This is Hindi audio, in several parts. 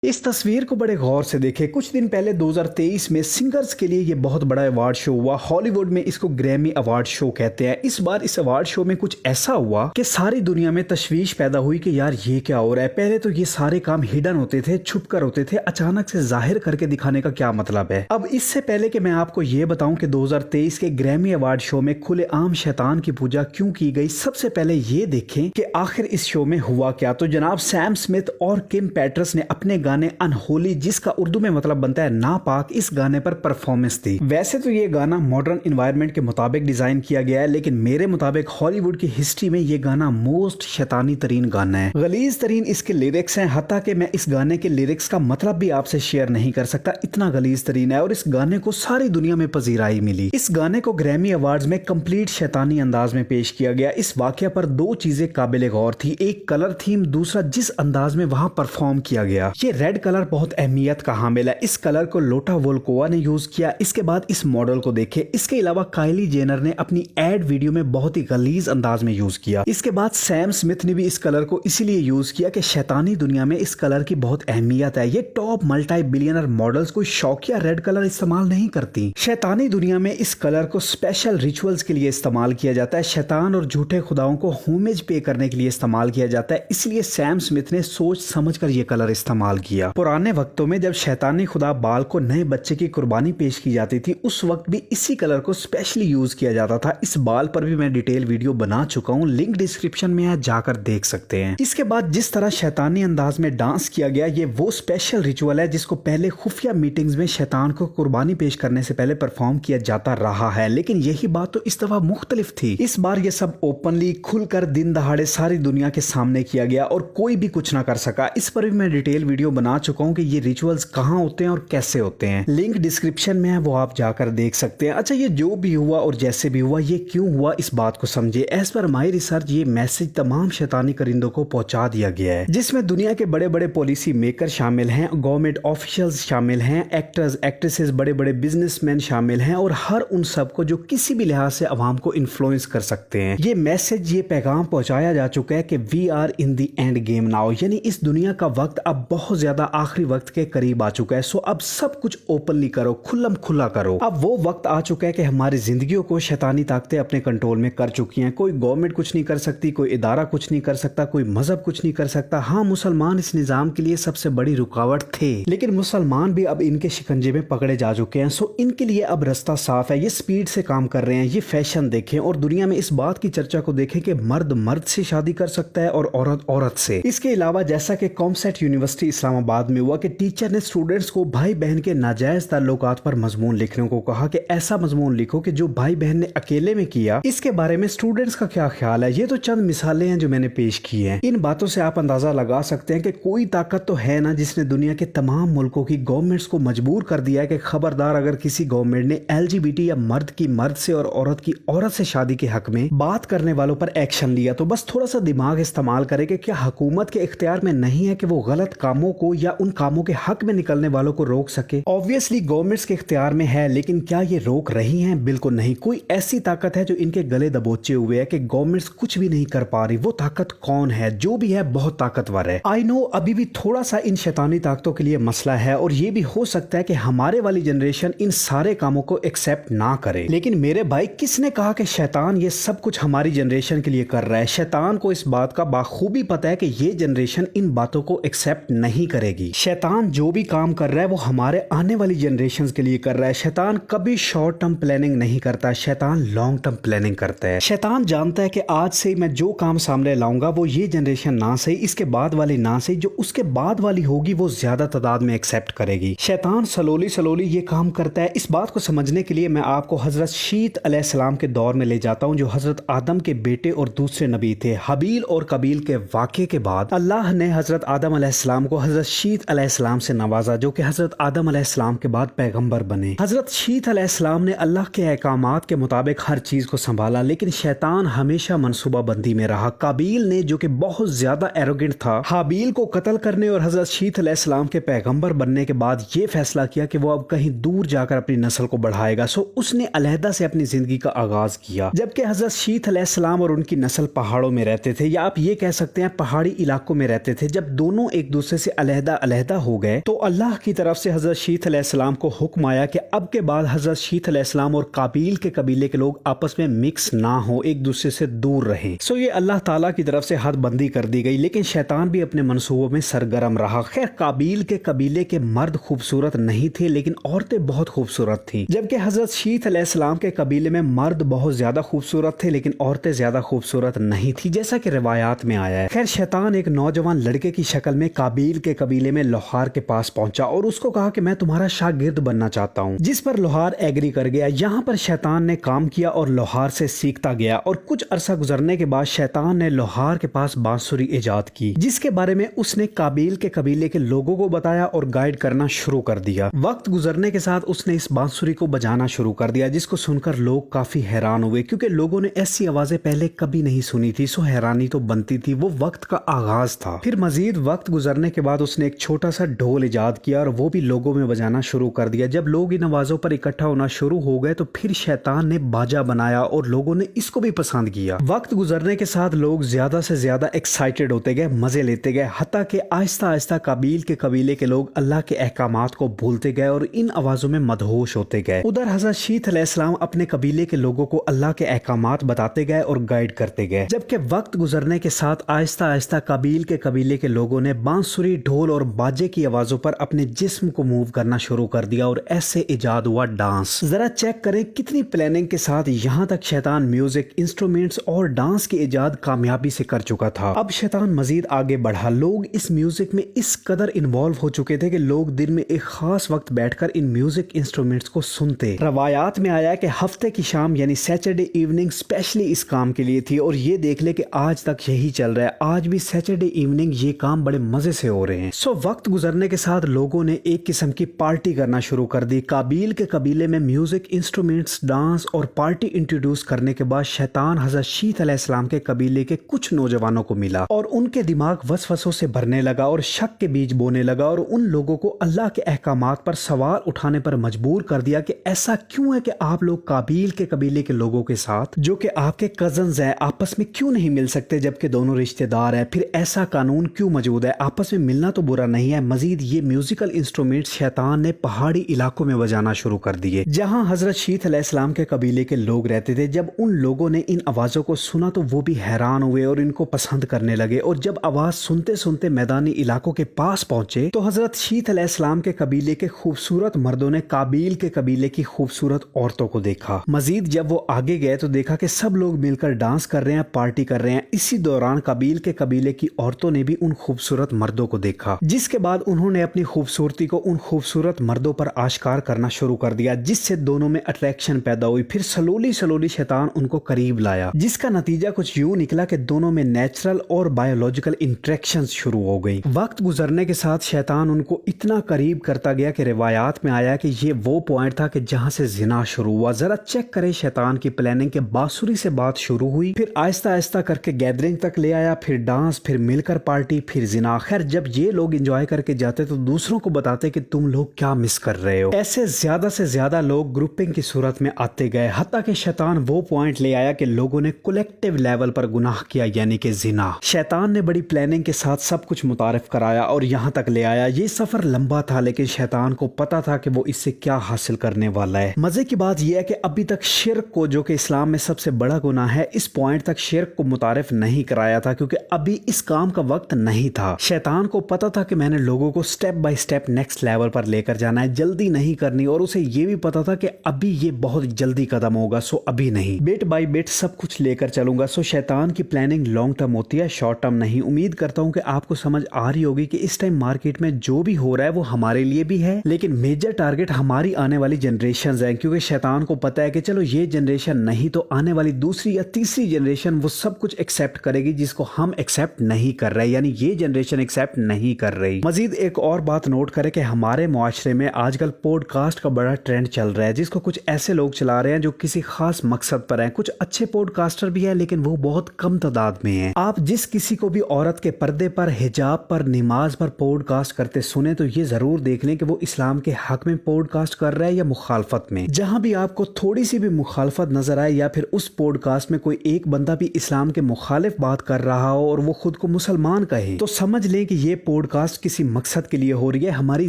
इस तस्वीर को बड़े गौर से देखें। कुछ दिन पहले 2023 में सिंगर्स के लिए ये बहुत बड़ा अवार्ड शो हुआ। हॉलीवुड में इसको ग्रैमी अवार्ड शो कहते हैं। इस बार इस अवार्ड शो में कुछ ऐसा हुआ कि सारी दुनिया में तशवीश पैदा हुई कि यार ये क्या हो रहा है। पहले तो ये सारे काम हिडन होते थे, छुप कर होते थे, अचानक से जाहिर करके दिखाने का क्या मतलब है। अब इससे पहले कि मैं आपको ये बताऊं कि 2023 के ग्रैमी अवार्ड शो में खुलेआम शैतान की पूजा क्यों की गई, सबसे पहले ये देखें कि आखिर इस शो में हुआ क्या। तो जनाब सैम स्मिथ और किम पेट्रस ने अपने गाने अनहोली, जिसका उर्दू में मतलब बनता है नापाक, इस गाने पर परफॉर्मेंस दी। वैसे तो ये गाना मॉडर्न एनवायरनमेंट के मुताबिक डिजाइन किया गया है, लेकिन मेरे मुताबिक हॉलीवुड की हिस्ट्री में ये गाना मोस्ट शैतानी तरीन गाना है। गलीज तरीन इसके लिरिक्स हैं, हत्ता कि मैं इस गाने के लिरिक्स का मतलब भी आपसे शेयर नहीं कर सकता, इतना गलीज तरीन है। और इस गाने को सारी दुनिया में पजीराई मिली। इस गाने को ग्रैमी अवार्ड्स में कंप्लीट शैतानी अंदाज में पेश किया गया। इस वाकया पर दो चीजें काबिल गौर थी, एक कलर थीम, दूसरा जिस अंदाज में वहां परफॉर्म किया गया। ये रेड कलर बहुत अहमियत का हामिल है। इस कलर को लोटा वोल्कोवा ने यूज किया। इसके बाद इस मॉडल को देखे। इसके अलावा काइली जेनर ने अपनी एड वीडियो में बहुत ही गलीज अंदाज में यूज किया। इसके बाद सैम स्मिथ ने भी इस कलर को इसीलिए यूज किया कि शैतानी दुनिया में इस कलर की बहुत अहमियत है। ये टॉप मल्टी बिलियनर मॉडल्स कोई शौकिया रेड कलर इस्तेमाल नहीं करती। शैतानी दुनिया में इस कलर को स्पेशल रिचुअल्स के लिए इस्तेमाल किया जाता है। शैतान और झूठे खुदाओं को होमेज पे करने के लिए इस्तेमाल किया जाता है। इसलिए सैम स्मिथ ने सोच समझ कर यह कलर इस्तेमाल किया। पुराने वक्तों में जब शैतानी खुदा बाल को नए बच्चे की कुर्बानी पेश की जाती थी, उस वक्त भी इसी कलर को स्पेशली यूज किया जाता था। इस बाल पर भी मैं डिटेल वीडियो बना चुका हूं, लिंक डिस्क्रिप्शन में है, जाकर देख सकते हैं। इसके बाद जिस तरह शैतानी अंदाज में डांस किया गया, ये वो स्पेशल रिचुअल है जिसको पहले खुफिया मीटिंग्स में शैतान को कुर्बानी पेश करने से पहले परफॉर्म किया जाता रहा है, लेकिन यही बात तो इस दफा मुख्तलिफ थी। इस बार ये सब ओपनली खुलकर दिन दहाड़े सारी दुनिया के सामने किया गया और कोई भी कुछ ना कर सका। इस पर भी मैं डिटेल वीडियो बना चुका हूं कि ये रिचुअल्स कहां होते हैं और कैसे होते हैं। लिंक डिस्क्रिप्शन में है, वो आप जाकर देख सकते हैं। अच्छा, ये जो भी हुआ और जैसे भी हुआ, ये क्यों हुआ, इस बात को समझे। एज पर माई रिसर्च ये मैसेज तमाम शैतानी करिंदों को पहुंचा दिया गया है, जिसमें दुनिया के बड़े बड़े पॉलिसी मेकर शामिल हैं, गवर्नमेंट ऑफिशियल्स शामिल हैं, एक्टर्स एक्ट्रेसेस, बड़े बड़े बिजनेसमैन शामिल हैं और हर उन सबको जो किसी भी लिहाज से अवाम को इन्फ्लुएंस कर सकते हैं। ये मैसेज, ये पैगाम पहुंचाया जा चुका है कि we are in the end game now, यानी इस दुनिया का वक्त अब बहुत ज्यादा आखिरी वक्त के करीब आ चुका है। सो अब सब कुछ ओपनली करो, खुल्लम खुला करो। अब वो वक्त आ चुका है कि हमारी जिंदगियों को शैतानी ताकतें अपने कंट्रोल में कर चुकी हैं। कोई गवर्नमेंट कुछ नहीं कर सकती, कोई इदारा कुछ नहीं कर सकता, कोई मजहब कुछ नहीं कर सकता। हाँ, मुसलमान इस निजाम के लिए सबसे बड़ी रुकावट थे, लेकिन मुसलमान भी अब इनके शिकंजे में पकड़े जा चुके हैं। सो इनके लिए अब रास्ता साफ है। ये स्पीड से काम कर रहे हैं। ये फैशन देखें और दुनिया में इस बात की चर्चा को देखें कि मर्द मर्द से शादी कर सकता है और औरत औरत से। इसके अलावा जैसा कि कॉमसेट यूनिवर्सिटी इस्लामाबाद में हुआ कि टीचर ने स्टूडेंट्स को भाई बहन के नाजायज ताल्लुकात पर मजमून लिखने को कहा कि ऐसा मजमून लिखो कि जो भाई बहन ने अकेले में किया, इसके बारे में स्टूडेंट्स का क्या ख्याल है। ये तो चंद मिसालें हैं जो मैंने पेश की हैं। इन बातों से आप अंदाजा लगा सकते हैं कि कोई ताकत तो है ना जिसने दुनिया के तमाम मुल्कों की गवर्नमेंट्स को मजबूर कर दिया है कि खबरदार, अगर किसी गवर्नमेंट ने LGBT या मर्द की मर्द से और औरत की औरत से शादी के हक में बात करने वालों पर एक्शन लिया, तो बस थोड़ा सा दिमाग इस्तेमाल करे कि क्या हुकूमत के इख्तियार में नहीं है कि वो गलत कामों को या उन कामों के हक में निकलने वालों को रोक सके। ऑब्वियसली गवर्नमेंट्स के इख्तियार में है, लेकिन क्या ये रोक रही हैं? बिल्कुल नहीं। कोई ऐसी ताकत है जो इनके गले दबोचे हुए है कि गवर्नमेंट्स कुछ भी नहीं कर पा रही। वो ताकत कौन है? जो भी है बहुत ताकतवर है। आई नो अभी भी थोड़ा सा इन शैतानी ताकतों के लिए मसला है और ये भी हो सकता है कि हमारे वाली जनरेशन इन सारे कामों को एक्सेप्ट ना करे, लेकिन मेरे भाई, किसने कहा कि शैतान ये सब कुछ हमारी जनरेशन के लिए कर रहा है? शैतान को इस बात का बाखूबी पता है कि ये जनरेशन इन बातों को एक्सेप्ट नहीं करेगी। शैतान जो भी काम कर रहा है वो हमारे आने वाली जनरेशन के लिए कर रहा है। शैतान कभी शॉर्ट टर्म प्लानिंग नहीं करता, शैतान लॉन्ग टर्म प्लानिंग करता है। शैतान जानता है कि आज से मैं जो काम सामने लाऊंगा वो ये जनरेशन ना सही, इसके बाद वाली ना सही, जो उसके बाद वाली होगी वो ज्यादा तादाद में एक्सेप्ट करेगी। शैतान स्लोली स्लोली ये काम करता है। इस बात को समझने के लिए मैं आपको हजरत शीत अलैहिस्सलाम के दौर में ले जाता हूँ, जो हजरत आदम के बेटे और दूसरे नबी थे। हबील और कबील के वाक़े के बाद अल्लाह ने हजरत आदम अलैहिस्सलाम को हजरत शीत अलैहिस्सलाम से नवाजा, जो कि हजरत आदम अलैहिस्सलाम के बाद पैगंबर बने। हजरत शीत अलैहिस्सलाम ने अल्लाह के अहकामात के मुताबिक हर चीज को संभाला, लेकिन शैतान हमेशा मनसूबा बंदी में रहा। काबिल ने, जो कि बहुत ज्यादा एरोगेंट था, हाबील को कत्ल करने और हजरत शीत अलैहिस्सलाम के पैगंबर बनने के बाद ये फैसला किया कि वो अब कहीं दूर जाकर अपनी नस्ल को बढ़ाएगा। सो उसने अलहदा से अपनी जिंदगी का आगाज किया, जबकि हजरत शीत अलैहिस्सलाम और उनकी नस्ल पहाड़ों में रहते थे, या आप ये कह सकते हैं पहाड़ी इलाकों में रहते थे। जब दोनों एक दूसरे से अलहदा अलहदा हो गए तो अल्लाह की तरफ से हजरत शीथ अलैहिस्सलाम को हुक्म आया कि अब के बाद हजरत शीथ अलैहिस्सलाम और काबील के कबीले के लोग आपस में मिक्स ना हो, एक दूसरे से दूर रहें। सो ये अल्लाह ताला की तरफ से हदबंदी कर दी गई, लेकिन शैतान भी अपने मंसूबों में सरगर्म रहा। खैर, काबील के कबीले के मर्द खूबसूरत नहीं थे, लेकिन औरतें बहुत खूबसूरत थी, जबकि हजरत शीथ अलैहिस्सलाम के कबीले में मर्द बहुत ज्यादा खूबसूरत थे, लेकिन औरतें ज्यादा खूबसूरत नहीं थी, जैसा कि रिवायात में आया है। खैर, शैतान एक नौजवान लड़के की शक्ल में काबील के कबीले में लोहार के पास पहुंचा और उसको कहा कि मैं तुम्हारा शागिर्द बनना चाहता हूं, जिस पर लोहार एग्री कर गया। यहाँ पर शैतान ने काम किया और लोहार से सीखता गया, और कुछ अरसा गुजरने के बाद शैतान ने लोहार के पास बांसुरी इजाद की, जिसके बारे में उसने काबील के कबीले के लोगों को बताया और गाइड करना शुरू कर दिया। वक्त गुजरने के साथ उसने इस बांसुरी को बजाना शुरू कर दिया, जिसको सुनकर लोग काफी हैरान हुए, क्योंकि लोगों ने ऐसी आवाजें पहले कभी नहीं सुनी थी। सो हैरानी तो बनती थी, वो वक्त का आगाज था। फिर मजीद वक्त गुजरने के बाद उसने एक छोटा सा ढोल इजाद किया और वो भी लोगों में बजाना शुरू कर दिया। जब लोग इन आवाजों पर इकट्ठा होना शुरू हो गए तो फिर शैतान ने बाजा बनाया और लोगों ने इसको भी पसंद किया। वक्त गुजरने के साथ लोग ज्यादा से ज्यादा एक्साइटेड होते गए, मजे लेते गए, हत्ता कि आहिस्ता आहिस्ता काबील के कबीले के लोग अल्लाह के अहकामात को भूलते गए और इन आवाजों में मदहोश होते गए। उधर हजरत शीथ अलैहिस्सलाम अपने कबीले के लोगों को अल्लाह के अहकामात बताते गए और गाइड करते गए। जबकि वक्त गुजरने के साथ आहिस्ता आहिस्ता काबील के कबीले के लोगों ने बांसुरी, ढोल और बाजे की आवाजों पर अपने जिस्म को मूव करना शुरू कर दिया और ऐसे इजाद हुआ डांस। जरा चेक करें कितनी प्लानिंग के साथ यहाँ तक शैतान म्यूजिक, इंस्ट्रूमेंट्स और डांस की इजाद कामयाबी से कर चुका था। अब शैतान मजीद आगे बढ़ा। लोग इस म्यूजिक में इस कदर इन्वॉल्व हो चुके थे कि लोग दिन में एक खास वक्त बैठकर इन म्यूजिक इंस्ट्रूमेंट्स को सुनते। रवायात में आया कि हफ्ते की शाम यानी सैटरडे इवनिंग स्पेशली इस काम के लिए थी, और ये देख ले कि आज तक यही चल रहा है। आज भी सैटरडे इवनिंग ये काम बड़े मजे से हो रहे हैं। सो वक्त गुजरने के साथ लोगों ने एक किस्म की पार्टी करना शुरू कर दी। काबील के कबीले में म्यूजिक, इंस्ट्रूमेंट्स, डांस और पार्टी इंट्रोड्यूस करने के बाद शैतान हजरत शीथ अलैहिस्सलाम के कबीले के कुछ नौजवानों को मिला और उनके दिमाग वसवसों से भरने लगा और शक के बीज बोने लगा और उन लोगों को अल्लाह के अहकामात पर सवाल उठाने पर मजबूर कर दिया कि ऐसा क्यों है कि आप लोग काबील के कबीले के लोगों के साथ, जो कि आपके कजन्स हैं, आपस में क्यों नहीं मिल सकते जबकि दोनों रिश्तेदार हैं? फिर ऐसा कानून क्यों मौजूद है? आपस में मिलना तो बुरा नहीं है। मजीद ये म्यूजिकल इंस्ट्रूमेंट शैतान ने पहाड़ी इलाकों में बजाना शुरू कर दिए, जहां हजरत शीथ अलैहिस्सलाम के कबीले के लोग रहते थे। जब उन लोगों ने इन आवाजों को सुना तो वो भी हैरान हुए और इनको पसंद करने लगे, और जब आवाज सुनते सुनते मैदानी इलाकों के पास पहुंचे तो हजरत शीथ अलैहिस्सलाम के कबीले के खूबसूरत मर्दों ने काबील के कबीले की खूबसूरत औरतों को देखा। मजीद जब वो आगे गए तो देखा कि सब लोग मिलकर डांस कर रहे हैं, पार्टी कर रहे हैं। इसी दौरान काबील के कबीले की औरतों ने भी उन खूबसूरत मर्दों को देखा, जिसके बाद उन्होंने अपनी खूबसूरती को उन खूबसूरत मर्दों पर आश्कार करना शुरू कर दिया, जिससे दोनों में अट्रैक्शन पैदा हुई। फिर स्लोली स्लोली शैतान उनको करीब लाया, जिसका नतीजा कुछ यूं निकला कि दोनों में नेचुरल और बायोलॉजिकल इंटरेक्शन शुरू हो गई। वक्त गुजरने के साथ शैतान उनको इतना करीब करता गया कि रिवायात में आया कि ये वो पॉइंट था कि जहां से जिना शुरू हुआ। जरा चेक करें शैतान की प्लानिंग के बांसुरी से बात शुरू हुई, फिर आहिस्ता आहिस्ता करके गैदरिंग तक ले आया, फिर डांस, फिर मिलकर पार्टी, फिर जिना। खैर, जब ये लोग एंजॉय करके जाते तो दूसरों को बताते कि तुम लोग क्या मिस कर रहे हो। ऐसे ज्यादा से ज्यादा लोग ग्रुपिंग की सूरत में आते गए, हत्ता कि शैतान वो पॉइंट ले आया कि लोगों ने कलेक्टिव लेवल पर गुनाह किया, यानी कि जिना। शैतान ने बड़ी प्लानिंग के साथ सब कुछ मुतारिफ कराया और यहाँ तक ले आया। ये सफर लंबा था, लेकिन शैतान को पता था कि वो इससे क्या हासिल करने वाला है। मजे की बात यह है कि अभी तक शिर्क को, जो कि इस्लाम में सबसे बड़ा गुनाह है, इस पॉइंट तक शिर्क को मुतारिफ नहीं कराया था, क्योंकि अभी इस काम का वक्त नहीं था। शैतान को पता था कि मैंने लोगों को step by step next level पर लेकर जाना है, जल्दी नहीं करनी, और उसे ये भी पता था कि अभी ये बहुत जल्दी कदम होगा, सो अभी नहीं, बिट बाय बिट सब कुछ लेकर चलूंगा। सो शैतान की प्लानिंग लॉन्ग टर्म होती है, शॉर्ट टर्म नहीं। उम्मीद करता हूं कि आपको समझ आ रही होगी कि इस टाइम मार्केट में जो भी हो रहा है वो हमारे लिए भी है, लेकिन मेजर टारगेट हमारी आने वाली जनरेशन है, क्योंकि शैतान को पता है कि चलो ये जनरेशन नहीं तो आने वाली दूसरी या तीसरी जनरेशन वो सब कुछ एक्सेप्ट करेगी जिसको हम एक्सेप्ट नहीं कर रहे, यानी ये जनरेशन एक्सेप्ट नहीं कर रही। मजीद एक और बात नोट करें कि हमारे मुआशरे में आजकल पॉडकास्ट का बड़ा ट्रेंड चल रहा है, जिसको कुछ ऐसे लोग चला रहे हैं जो किसी खास मकसद पर हैं। कुछ अच्छे पॉडकास्टर भी हैं, लेकिन वो बहुत कम तादाद में हैं। आप जिस किसी को भी औरत के पर्दे पर, हिजाब पर, नमाज पर पॉडकास्ट करते सुने तो ये जरूर देख लें कि वो इस्लाम के हक में पॉडकास्ट कर रहा है या मुखालफत में। जहां भी आपको थोड़ी सी भी मुखालफत नजर आए या फिर उस पॉडकास्ट में कोई एक बंदा भी इस्लाम के मुखालिफ बात कर रहा हो और वो खुद को मुसलमान कहे, तो समझ लें कि ये पॉडकास्ट किसी मकसद के लिए हो रही है, हमारी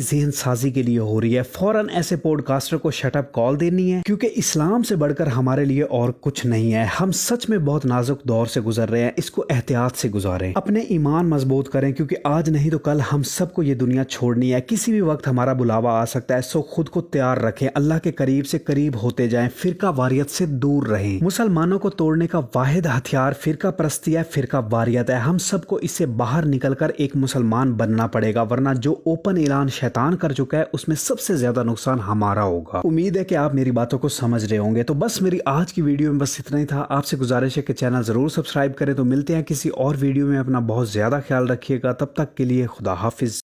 ज़हन साजी के लिए हो रही है, फौरन ऐसे पॉडकास्टर को शटअप कॉल देनी है, क्योंकि इस्लाम से बढ़कर हमारे लिए और कुछ नहीं है। हम सच में बहुत नाजुक दौर से गुजर रहे हैं, इसको एहतियात से गुजारें, अपने ईमान मजबूत करें, क्योंकि आज नहीं तो कल हम सबको ये दुनिया छोड़नी है, किसी भी वक्त हमारा बुलावा आ सकता है। सो खुद को तैयार रखें, अल्लाह के करीब से करीब होते जाएं, फिरका वारियत से दूर रहें। मुसलमानों को तोड़ने का वाहिद हथियार फिरका परस्ती है, फिरका वारियत है। हम सबको इससे बाहर निकलकर एक मुसलमान बनना पड़ेगा, वरना जो ओपन ऐलान शैतान कर चुका है उसमें सबसे ज्यादा नुकसान हमारा होगा। उम्मीद है कि आप मेरी बातों को समझ रहे होंगे। तो बस मेरी आज की वीडियो में बस इतना ही था। आपसे गुजारिश है कि चैनल जरूर सब्सक्राइब करें। तो मिलते हैं किसी और वीडियो में। अपना बहुत ज्यादा ख्याल रखिएगा, तब तक के लिए खुदा हाफिज।